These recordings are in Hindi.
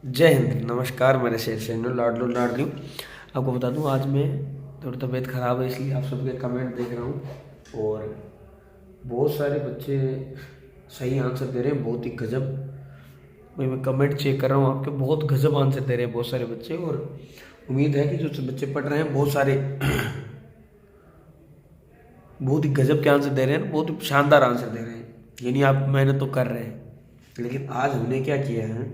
जय हिंद। नमस्कार मेरे शेर सैनियों, लाडलो लाडलियों। आपको बता दूं, आज मैं थोड़ी तबीयत ख़राब है, इसलिए आप सबके कमेंट देख रहा हूँ और बहुत सारे बच्चे सही आंसर दे रहे हैं, बहुत ही गजब। मैं कमेंट चेक कर रहा हूँ आपके, बहुत गजब आंसर दे रहे हैं बहुत सारे बच्चे। और उम्मीद है कि जो बच्चे पढ़ रहे हैं बहुत सारे बहुत ही गजब के आंसर दे रहे हैं, बहुत ही शानदार आंसर दे रहे हैं। यानी आप मेहनत तो कर रहे हैं। लेकिन आज हमने क्या किया है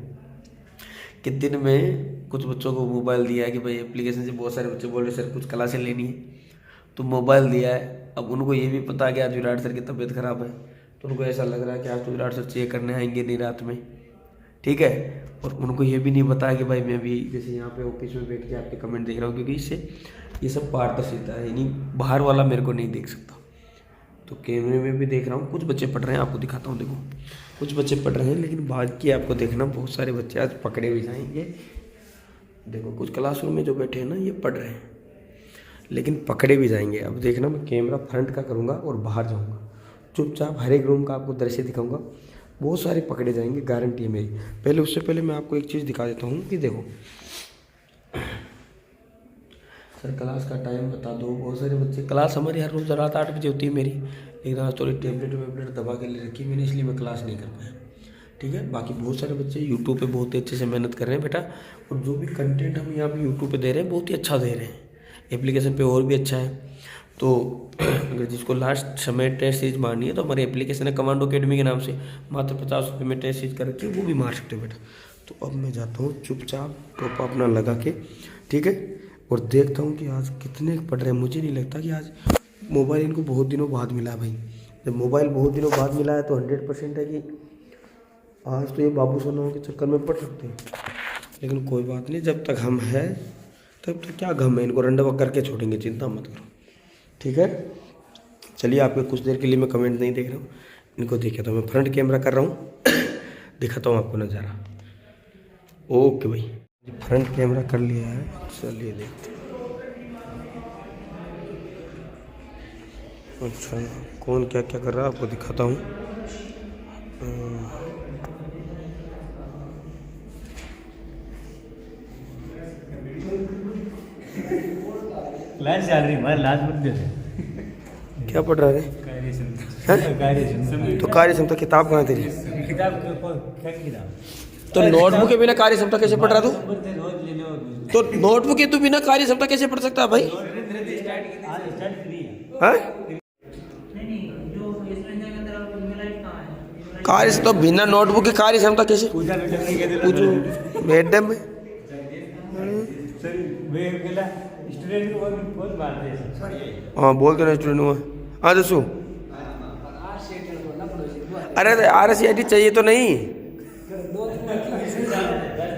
कि दिन में कुछ बच्चों को मोबाइल दिया है कि भाई एप्लीकेशन से बहुत सारे बच्चे बोल रहे सर कुछ क्लासें लेनी है, तो मोबाइल दिया है। अब उनको ये भी पता है कि आज विराट सर की तबीयत खराब है, तो उनको ऐसा लग रहा है कि आज तो विराट सर चेक करने आएंगे नहीं रात में, ठीक है। और उनको ये भी नहीं पता है कि भाई मैं भी जैसे यहाँ पे ऑफिस में बैठ के आपके कमेंट देख रहा हूँ, क्योंकि इससे ये सब पारदर्शिता है, यानी बाहर वाला मेरे को नहीं देख सकता। तो कैमरे में भी देख रहा हूँ, कुछ बच्चे पढ़ रहे हैं, आपको दिखाता हूँ। देखो कुछ बच्चे पढ़ रहे हैं, लेकिन बाकी आपको देखना बहुत सारे बच्चे आज पकड़े भी जाएंगे। देखो कुछ क्लासरूम में जो बैठे हैं ना, ये पढ़ रहे हैं लेकिन पकड़े भी जाएंगे। अब देखना, मैं कैमरा फ्रंट का करूँगा और बाहर जाऊँगा, चुपचाप हर एक रूम का आपको दृश्य दिखाऊँगा। बहुत सारे पकड़े जाएंगे, गारंटी है मेरी। पहले उससे पहले मैं आपको एक चीज़ दिखा देता हूँ कि देखो सर क्लास का टाइम बता दो। बहुत सारे बच्चे, क्लास हमारी हर रोज़ रात 8 बजे होती है मेरी, लेकिन आज थोड़ी टेबलेट वेबलेट दबा के ले रखी मैंने, इसलिए मैं क्लास नहीं कर पाया, ठीक है। बाकी बहुत सारे बच्चे यूट्यूब पे बहुत ही अच्छे से मेहनत कर रहे हैं बेटा, और जो भी कंटेंट हम यहाँ पे यूट्यूब पे दे रहे हैं बहुत ही अच्छा दे रहे हैं। एप्लीकेशन पे और भी अच्छा है। तो अगर जिसको लास्ट समय टेस्ट सीरीज मारनी है तो हमारी एप्लीकेशन है कमांडो अकेडमी के नाम से, मात्र 50 रुपये में टेस्ट सीरीज कर रखी है, वो भी मार सकते हो बेटा। तो अब मैं जाता हूँ चुपचाप टोपा अपना लगा के, ठीक है, और देखता हूँ कि आज कितने पढ़ रहे हैं। मुझे नहीं लगता कि आज मोबाइल इनको बहुत दिनों बाद मिला है भाई। जब मोबाइल बहुत दिनों बाद मिला है तो 100% है कि आज तो ये बाबू सोनाओं के चक्कर में पड़ सकते हैं। लेकिन कोई बात नहीं, जब तक हम हैं तब तक क्या गम है, इनको रंडवा करके छोड़ेंगे, चिंता मत करो, ठीक है। चलिए, आपके कुछ देर के लिए मैं कमेंट नहीं देख रहा हूँ, इनको देखे तो मैं फ्रंट कैमरा कर रहा हूँ दिखाता हूँ आपको नज़ारा। ओके भाई, फ्रंट कैमरा कर लिया है, चलिए देखते हैं। अच्छा, कौन क्या क्या कर रहा है आपको दिखाता हूँ। क्लास चल रही है, लास्ट मत दे दे। क्या पढ़ रहा है? तो कार्य क्षमता किताब कहाँ है तेरी? किताब क्या किताब? तो नोटबुक के बिना कार्य क्षमता कैसे पढ़ रहा तू? तो नोटबुक के तू बिना कार्य क्षमता कैसे पढ़ सकता है भाई? हाँ? कार्य तो बिना नोटबुक की कार्य क्षमता कैसे? पूछो मैडम में। हाँ बोल दो ना स्टूडेंट हुआ। हाँ दसो। अरे RCIT चाहिए तो नहीं?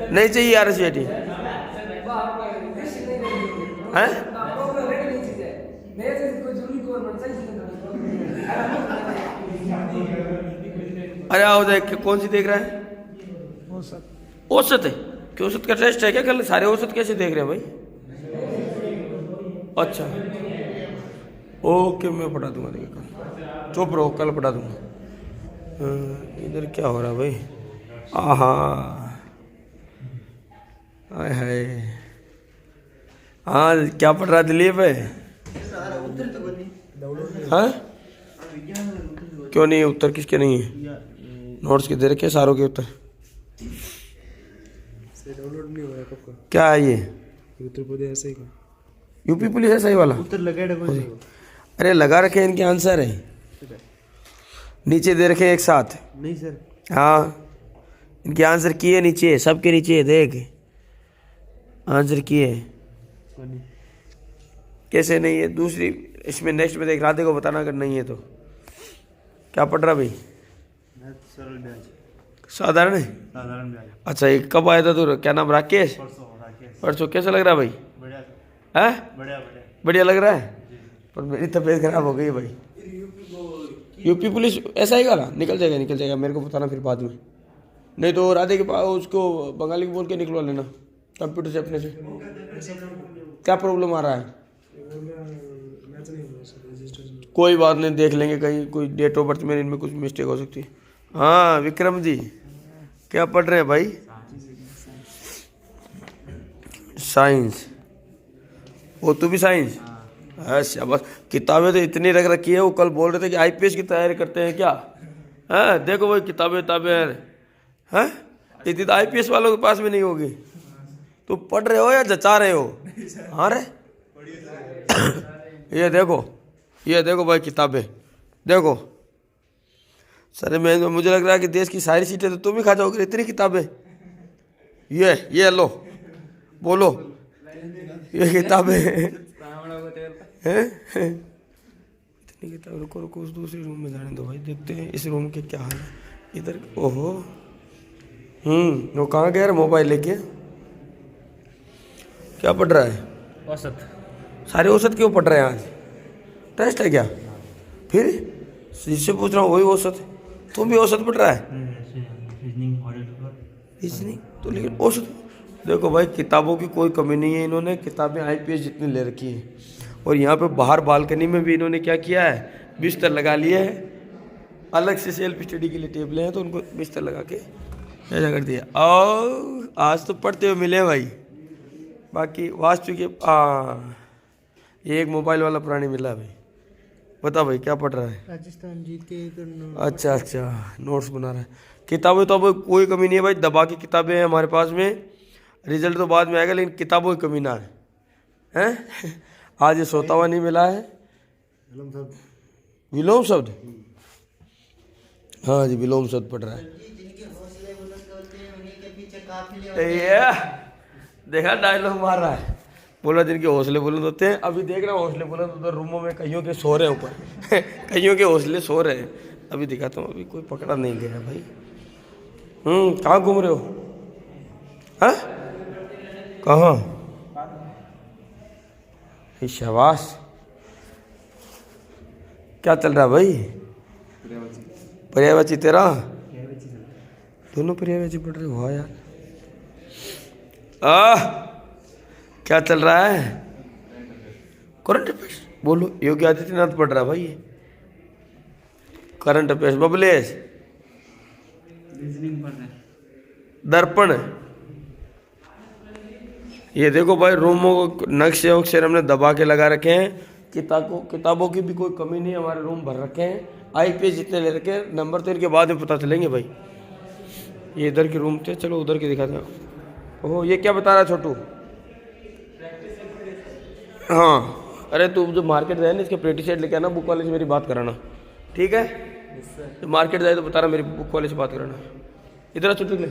नहीं चाहिए RCIT है? अरे आओ देख, कौन सी देख रहा है? औसत है कि औसत का टेस्ट है क्या? कल सारे औसत कैसे देख रहे हैं भाई? अच्छा ओके, मैं पढ़ा दूंगा, देखिए कल चुप रहो, कल पढ़ा दूंगा। इधर क्या हो रहा है भाई? आहा, हाय हाय। हाँ क्या पढ़ रहा है दिलीप है? हाँ क्यों नहीं? उत्तर किसके नहीं है? नोट्स के दे रखे सारों के उत्तर। डाउनलोड नहीं हुआ है कब का? क्या है ये? उत्तर प्रदेश ऐसे ही का यूपी पुलिस है सही वाला? उत्तर लगाए कोई? अरे लगा रखे हैं, इनके आंसर है नीचे दे रखे एक साथ। नहीं सर, हाँ इनके आंसर किए नीचे, सबके नीचे देख आंसर किए। कैसे नहीं है? दूसरी इसमें नेक्स्ट में देख, राधे को बताना अगर नहीं है तो। क्या पढ़ रहा भाई? सरल ब्याज, साधारण है? साधारण ब्याज। अच्छा ये कब आया था तू? क्या नाम? राकेश? परसों। कैसा लग रहा है भाई? बढ़िया है? बढ़िया बढ़िया बढ़िया लग रहा है, पर मेरी तबीयत खराब हो गई भाई। यूपी पुलिस ऐसा ही करा? निकल जाएगा निकल जाएगा, मेरे को बताना फिर बाद में। नहीं तो राधे के पास उसको बंगाली को बोल के निकलवा लेना कंप्यूटर से अपने से। क्या प्रॉब्लम आ रहा है? कोई बात नहीं, देख लेंगे, कहीं कोई डेट ऑफ बर्थ में इनमें कुछ मिस्टेक हो सकती है। हाँ विक्रम जी, क्या पढ़ रहे हैं भाई? साइंस। वो तू भी साइंस? अच्छा बस, किताबें तो इतनी रख रखी है। वो कल बोल रहे थे कि आईपीएस की तैयारी करते हैं क्या? हैं देखो भाई किताबें हैं, इतनी तो आईपीएस वालों के पास भी नहीं होगी। तो पढ़ रहे हो या जचा रहे हो? हाँ रे ये देखो भाई किताबें देखो। सर मैं मुझे लग रहा है कि देश की सारी सीटें तो तुम ही खा जाओगे, इतनी किताबें। ये लो बोलो, ये किताबें हैं। इतनी किताब, रुको उस दूसरे रूम में जाने दो भाई, देखते हैं इस रूम के क्या हाल है इधर। ओहो वो कहाँ गया मोबाइल लेके? क्या पढ़ रहा है? औसत। सारे औसत क्यों पढ़ रहे हैं आज? टेस्ट है क्या? फिर जिससे पूछ रहा हूँ वही औसत। तुम भी औसत पढ़ रहा है? रीजनिंग तो, लेकिन औसत देखो भाई, किताबों की कोई कमी नहीं है। इन्होंने किताबें आईपीएस जितनी ले रखी है। और यहाँ पे बाहर बालकनी में भी इन्होंने क्या किया है, बिस्तर लगा लिया है। अलग से सेल्फ स्टडी के लिए टेबलें हैं, तो उनको बिस्तर लगा के ऐसा कर दिया। और आज तो पढ़ते हुए मिले भाई। बाकी वास्तु के ये एक मोबाइल वाला प्राणी मिला भाई। बता भाई क्या पढ़ रहा है? राजस्थान जीत के अच्छा नोट्स बना रहा है। किताबें तो अब कोई कमी नहीं है भाई, दबा की किताबें हैं हमारे पास में। रिजल्ट तो बाद में आएगा, लेकिन किताबों की कमी ना है, हैं? आज ये सोता हुआ नहीं मिला है। विलोम शब्द, हाँ जी विलोम शब्द पढ़ रहा है। ये देखा डायलॉग मार रहा है, बोला जिनके हौसले बुलंद होते हैं। अभी देख रहा हूँ हौसले बुलंद उधर रूमों में कईयों के सो रहे हैं ऊपर कईयों के हौसले सो रहे हैं। अभी दिखाता हूँ, अभी कोई पकड़ा नहीं गया भाई। कहाँ घूम रहे हो? हाँ कहाँ? शाबाश। क्या चल रहा है भाई? पर्यायवाची तेरा? दोनों पर्यायवाची पढ़ रहे हो यार। क्या चल रहा है? करंट अफेयर्स बोलो। योगी आदित्यनाथ पढ़ रहा है भाई ये करंट अफेयर्स। बबलेश दर्पण। ये देखो भाई रूमों को नक्शे वक्शे हमने दबा के लगा रखे हैं। किताबों की भी कोई कमी नहीं, हमारे रूम भर रखे हैं। आईपीएस जितने ले रखे हैं, नंबर तो इनके बाद में पता चलेंगे भाई। ये इधर के रूम थे, चलो उधर के दिखाते हैं। ओहो ये क्या बता रहा है छोटू? हाँ अरे तू जो मार्केट जाए ना, इसके प्रैक्टिस सेट लेके आना, बुक वाले से मेरी बात कराना, ठीक है? तो मार्केट जाए तो बता रहा, मेरी बुक वाले से बात कराना। इधर चुटकुले,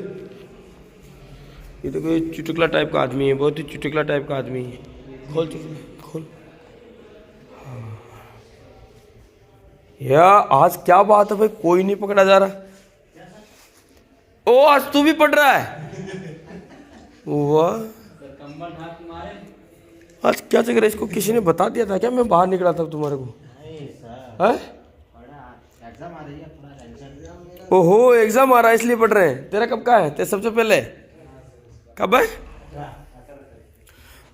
ये तो कोई चुटकुला टाइप का आदमी है, बहुत ही चुटकुला टाइप का आदमी है। खोल चुटकुले खोल। यार आज क्या बात है भाई, कोई नहीं पकड़ा जा रहा। ओ आज तू भी पढ़ रहा है? वाह आज क्या चल रहा है? इसको किसी ने बता दिया था क्या? मैं बाहर निकला था तुम्हारे को? ओहो एग्जाम आ रहा है इसलिए पढ़ रहे हैं। तेरा कब का है? तेरा सबसे पहले कब है?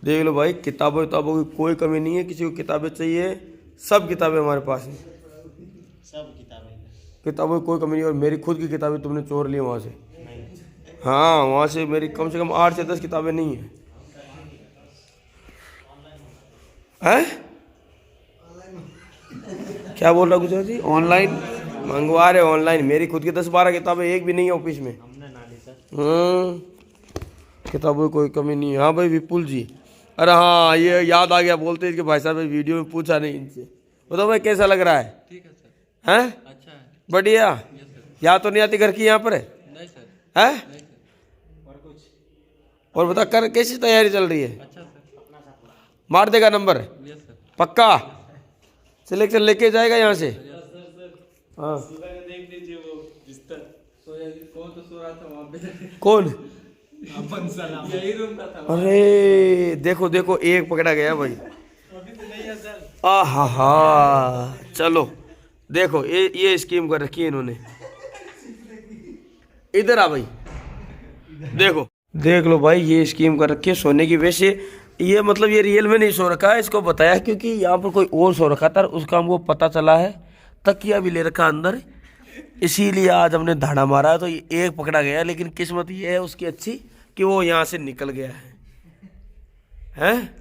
देख लो भाई, किताबों की कोई कमी नहीं है। किसी को किताबें चाहिए, सब किताबें हमारे पास हैं। किताबों की कोई कमी नहीं। और मेरी खुद की किताबें तुमने चोर ली वहाँ से? हाँ वहाँ से मेरी कम से कम 8 से 10 किताबें नहीं हैं। क्या बोल रहा गुजराती? ऑनलाइन मंगवा रहे? ऑनलाइन मेरी खुद की 10-12 किताबें, एक भी नहीं है ऑफिस में। किताबों की कोई कमी नहीं है। हाँ भाई विपुल जी, अरे हाँ ये याद आ गया, बोलते हैं कि भाई साहब वीडियो में पूछा नहीं इनसे। बताओ भाई कैसा लग रहा है? ठीक है सर। हैं अच्छा है, बढ़िया। याद तो नहीं आती घर की यहाँ पर? नहीं सर। हैं और बता कर कैसी तैयारी चल रही है? अच्छा सर। मार देगा नंबर? Yes sir. पक्का सिलेक्शन लेके जाएगा यहाँ से? हाँ कौन? यही रूम का था। अरे देखो देखो एक पकड़ा गया भाई। आहा चलो देखो ये स्कीम कर रखी है इन्होंने। इधर आ भाई, देखो देख लो भाई, ये स्कीम कर रखी है सोने की। वैसे ये मतलब ये रियल में नहीं सो रखा है, इसको बताया क्योंकि यहाँ पर कोई और सो रखा था, उसका हमको पता चला है। तकिया भी ले रखा अंदर, इसीलिए आज हमने धाड़ा मारा। तो ये एक पकड़ा गया, लेकिन किस्मत ये है उसकी अच्छी कि वो यहाँ से निकल गया है। हैं?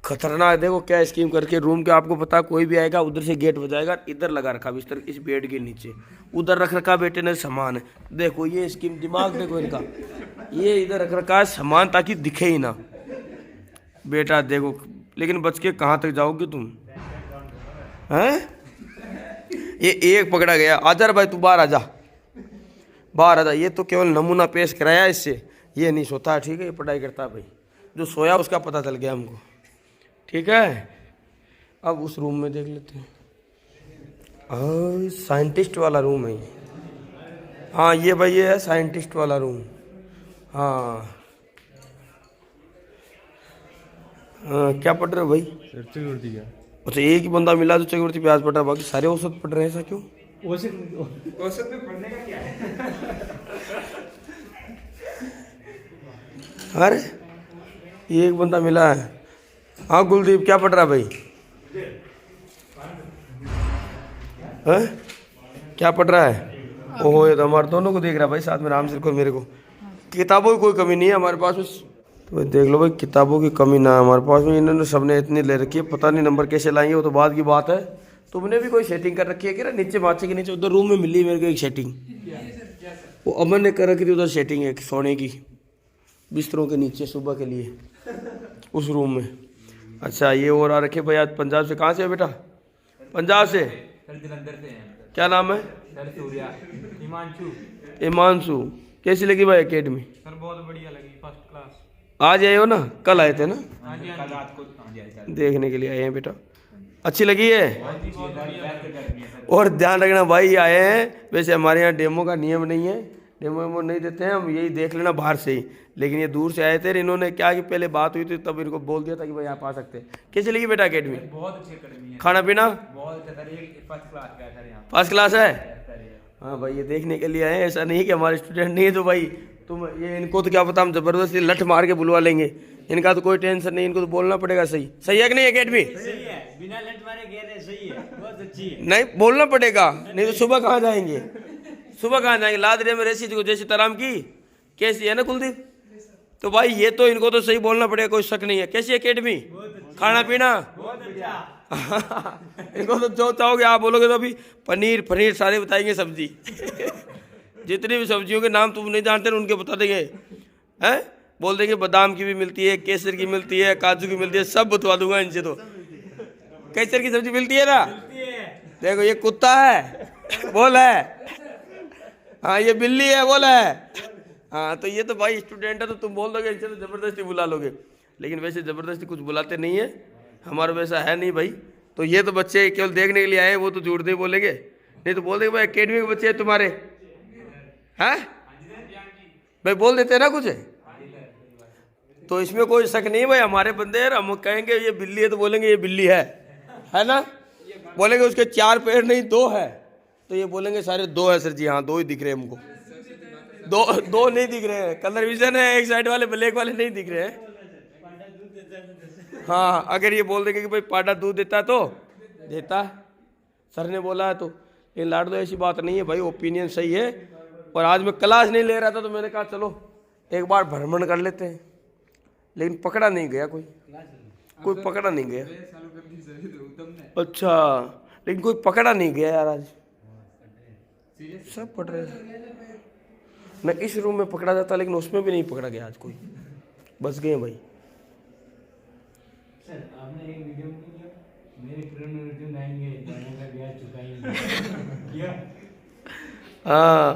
खतरनाक। देखो क्या स्कीम करके रूम के, आपको पता कोई भी आएगा उधर से गेट बजाएगा, इधर लगा रखा बिस्तर इस बेड के नीचे, उधर रख रखा बेटे ने सामान। देखो ये स्कीम, दिमाग देखो इनका, ये इधर रख रखा है सामान ताकि दिखे ही ना। बेटा देखो, लेकिन बच के कहाँ तक जाओगे तुम? हैं? ये एक पकड़ा गया। आजा रे भाई, तू बाहर आजा, बाहर आजा। ये तो केवल नमूना पेश कराया इससे, ये नहीं सोता है, ठीक है? ये पढ़ाई करता है भाई, जो सोया उसका पता चल गया हमको, ठीक है? अब उस रूम में देख लेते हैं। साइंटिस्ट वाला रूम है ये। हाँ ये भाई, ये है साइंटिस्ट वाला रूम। हाँ हाँ, क्या पढ़ रहे हो भाई? चक्रवर्ती क्या? अच्छा, एक ही बंदा मिला जो चक्रवर्ती प्याज पढ़ रहा है, बाकी सारे औसत पढ़ रहे हैं, ऐसा क्यों? औसत में पढ़ने का क्या है? अरे एक बंदा मिला है। हाँ कुलदीप, क्या पढ़ रहा है भाई? हैं? क्या पढ़ रहा है? ओहो, ये तो हमारे दोनों को देख रहा है भाई, साथ में राम सिर को मेरे को। किताबों की कोई कमी नहीं है हमारे पास, तो भाई देख लो भाई, किताबों की कमी ना है हमारे पास में। इन्होंने सबने इतनी ले रखी है, पता नहीं नंबर कैसे लाएंगे, वो तो बाद की बात है। तुमने भी कोई सेटिंग कर रखी है क्या? नीचे माचे के नीचे उधर रूम में मिली मेरे को एक सेटिंग, वो अमन ने कर रखी थी उधर सेटिंग, एक सोने की बिस्तरों के नीचे सुबह के लिए उस रूम में। अच्छा ये और आ रखे भाई, आज पंजाब से। कहाँ से है बेटा? पंजाब से। जलंधर से हैं क्या नाम है? सर। सूर्या। हिमांशु। हिमांशु। कैसी लगी भाई एकेडमी? सर बहुत बढ़िया लगी, फर्स्ट क्लास। आज आए हो ना? कल आए थे ना हाँ जी, कल रात को देखने के लिए आए हैं बेटा? अच्छी लगी है? बढ़िया। और ध्यान रखना भाई, ये आए हैं, वैसे हमारे यहाँ डेमो का नियम नहीं है, डेमो वेमो नहीं देते हैं हम, यही देख लेना बाहर से ही। लेकिन ये दूर से आए थे, इन्होंने क्या कि पहले बात हुई थी तब इनको बोल दिया था कि भाई आप आ सकते हैं। कैसी लगी बेटा एकेडमी? बहुत अच्छी अकेडमी है, खाना पीना बहुत अच्छा सर, एक फर्स्ट क्लास का है सर यहाँ फर्स्ट क्लास है? सर ये। हाँ भाई, ये देखने के लिए आए हैं, ऐसा नहीं है कि हमारे स्टूडेंट नहीं है तो भाई तुम ये, इनको तो क्या पता, हम जबरदस्ती लठ मार के बुलवा लेंगे, इनका तो कोई टेंशन नहीं, इनको तो बोलना पड़ेगा। सही सही है कि नहीं एकेडमी? सही है, बिना लट मारे कह रहे सही है, बहुत अच्छी है। नहीं बोलना पड़ेगा, नहीं तो सुबह कहाँ जाएंगे? सुबह कहाँ जाएंगे? लादरे में रेसी को जैसी तराम की कैसी है ना कुलदीप? तो भाई ये तो इनको तो सही बोलना पड़ेगा, कोई शक नहीं है। कैसी एकेडमी? खाना पीना बहुत अच्छा। इनको तो जो चाहोगे आप बोलोगे तो अभी पनीर फनीर सारे बताएंगे, सब्जी जितनी भी सब्जियों के नाम तुम नहीं जानते ना उनके बता देंगे, हैं? बोल देंगे बादाम की भी मिलती है, केसर की मिलती है, काजू की मिलती है, सब बतवा दूंगा इनसे। तो केसर की सब्जी मिलती है ना? देखो ये कुत्ता है, बोल है। हाँ ये बिल्ली है, बोल है। हाँ तो ये तो भाई स्टूडेंट है, तो तुम बोल दोगे, इनसे तो जबरदस्ती बुला लोगे। लेकिन वैसे जबरदस्ती कुछ बुलाते नहीं है, हमारा वैसा है नहीं भाई। तो ये तो बच्चे केवल देखने के लिए आए, वो तो झूठ नहीं बोलेंगे, नहीं तो बोल देंगे भाई एकेडमी के बच्चे हैं तुम्हारे, हैं भाई? बोल देते हैं ना कुछ। तो इसमें कोई शक नहीं भाई, हमारे बंदे हैं। हम कहेंगे ये बिल्ली है तो बोलेंगे ये बिल्ली है ना? बोलेंगे उसके 4 पैर नहीं 2 है, तो ये बोलेंगे सारे 2 है सर जी। हाँ 2 ही दिख रहे हैं हमको, दो नहीं दिख रहे हैं, कलर विजन है, एक साइड वाले ब्लैक वाले नहीं दिख रहे हैं। हाँ अगर ये बोल देंगे कि भाई पाडा दूध देता है तो देता, सर ने बोला है तो। लेकिन लाड दो ऐसी बात नहीं है भाई, ओपिनियन सही है। और आज मैं क्लास नहीं ले रहा था तो मैंने कहा चलो एक बार भ्रमण कर लेते हैं, लेकिन पकड़ा नहीं गया, कोई पकड़ा नहीं गया। अच्छा लेकिन कोई पकड़ा नहीं गया यार आज, सब पढ़ रहे थे। मैं इस रूम में पकड़ा जाता, लेकिन उसमें भी नहीं पकड़ा गया आज कोई, बस गए भाई। सर आपने एक वीडियो में किया, मेरे फ्रेंड जो 9 गए, ब्याज चुकाएंगे। हाँ